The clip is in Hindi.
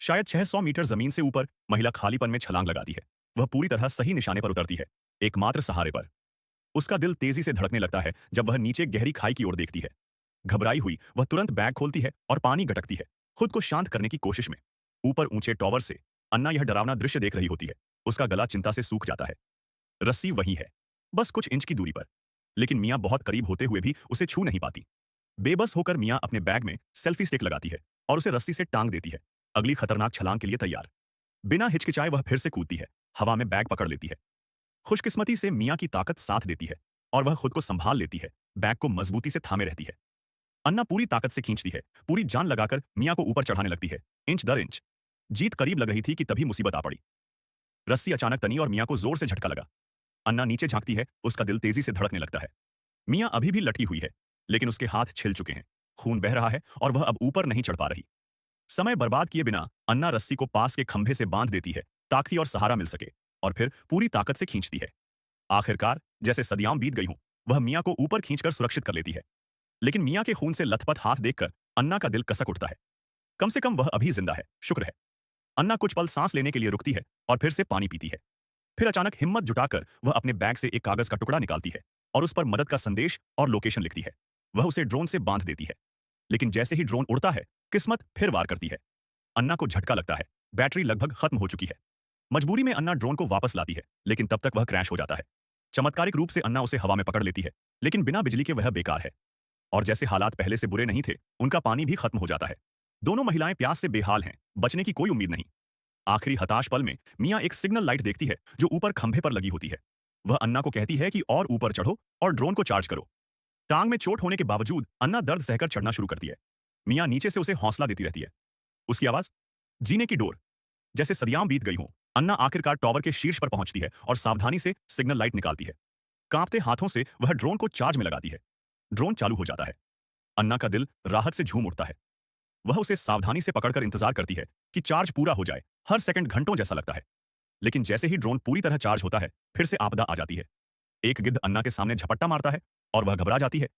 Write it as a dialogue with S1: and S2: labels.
S1: शायद 600 मीटर जमीन से ऊपर महिला खालीपन में छलांग लगाती है। वह पूरी तरह सही निशाने पर उतरती है, एकमात्र सहारे पर। उसका दिल तेजी से धड़कने लगता है जब वह नीचे गहरी खाई की ओर देखती है। घबराई हुई वह तुरंत बैग खोलती है और पानी गटकती है, खुद को शांत करने की कोशिश में। ऊपर ऊंचे टॉवर से अन्ना यह डरावना दृश्य देख रही होती है। उसका गला चिंता से सूख जाता है। रस्सी वही है, बस कुछ इंच की दूरी पर। लेकिन मियां बहुत करीब होते हुए भी उसे छू नहीं पाती। बेबस होकर मियां अपने बैग में सेल्फी स्टिक लगाती है और उसे रस्सी से टांग देती है, अगली खतरनाक छलांग के लिए तैयार। बिना हिचकिचाए वह फिर से कूदती है, हवा में बैग पकड़ लेती है। खुशकिस्मती से मियां की ताकत साथ देती है और वह खुद को संभाल लेती है, बैग को मजबूती से थामे रहती है। अन्ना पूरी ताकत से खींचती है, पूरी जान लगाकर मियां को ऊपर चढ़ाने लगती है, इंच दर इंच। जीत करीब लग रही थी कि तभी मुसीबत आ पड़ी। रस्सी अचानक तनी और मियां को जोर से झटका लगा। अन्ना नीचे झांकती है, उसका दिल तेजी से धड़कने लगता है। मियां अभी भी लटकी हुई है, लेकिन उसके हाथ छिल चुके हैं, खून बह रहा है और वह अब ऊपर नहीं चढ़ पा रही। समय बर्बाद किए बिना अन्ना रस्सी को पास के खंभे से बांध देती है ताकि और सहारा मिल सके, और फिर पूरी ताकत से खींचती है। आखिरकार जैसे सदियां बीत गई हों, वह मियां को ऊपर खींचकर सुरक्षित कर लेती है। लेकिन मियां के खून से लथपथ हाथ देखकर अन्ना का दिल कसक उठता है। कम से कम वह अभी जिंदा है, शुक्र है। अन्ना कुछ पल सांस लेने के लिए रुकती है और फिर से पानी पीती है। फिर अचानक हिम्मत जुटाकर वह अपने बैग से एक कागज का टुकड़ा निकालती है और उस पर मदद का संदेश और लोकेशन लिखती है। वह उसे ड्रोन से बांध देती है। लेकिन जैसे ही ड्रोन उड़ता है, किस्मत फिर वार करती है। अन्ना को झटका लगता है, बैटरी लगभग खत्म हो चुकी है। मजबूरी में अन्ना ड्रोन को वापस लाती है, लेकिन तब तक वह क्रैश हो जाता है। चमत्कारिक रूप से अन्ना उसे हवा में पकड़ लेती है, लेकिन बिना बिजली के वह बेकार है। और जैसे हालात पहले से बुरे नहीं थे, उनका पानी भी खत्म हो जाता है। दोनों महिलाएं प्यास से बेहाल हैं, बचने की कोई उम्मीद नहीं। आखिरी हताश पल में मियां एक सिग्नल लाइट देखती है जो ऊपर खंभे पर लगी होती है। वह अन्ना को कहती है कि और ऊपर चढ़ो और ड्रोन को चार्ज करो। टांग में चोट होने के बावजूद अन्ना दर्द सहकर चढ़ना शुरू करती है। मियां नीचे से उसे हौसला देती रहती है। उसकी आवाज, जीने की डोर। जैसे सदियां बीत गई हों, अन्ना आखिरकार टॉवर के शीर्ष पर पहुंचती है और सावधानी से सिग्नल लाइट निकालती है। कांपते हाथों से वह ड्रोन को चार्ज में लगाती है। ड्रोन चालू हो जाता है। अन्ना का दिल राहत से झूम उठता है। वह उसे सावधानी से पकड़कर इंतजार करती है कि चार्ज पूरा हो जाए। हर सेकंड घंटों जैसा लगता है। लेकिन जैसे ही ड्रोन पूरी तरह चार्ज होता है, फिर से आपदा आ जाती है। एक गिद्ध अन्ना के सामने झपट्टा मारता है और वह घबरा जाती है।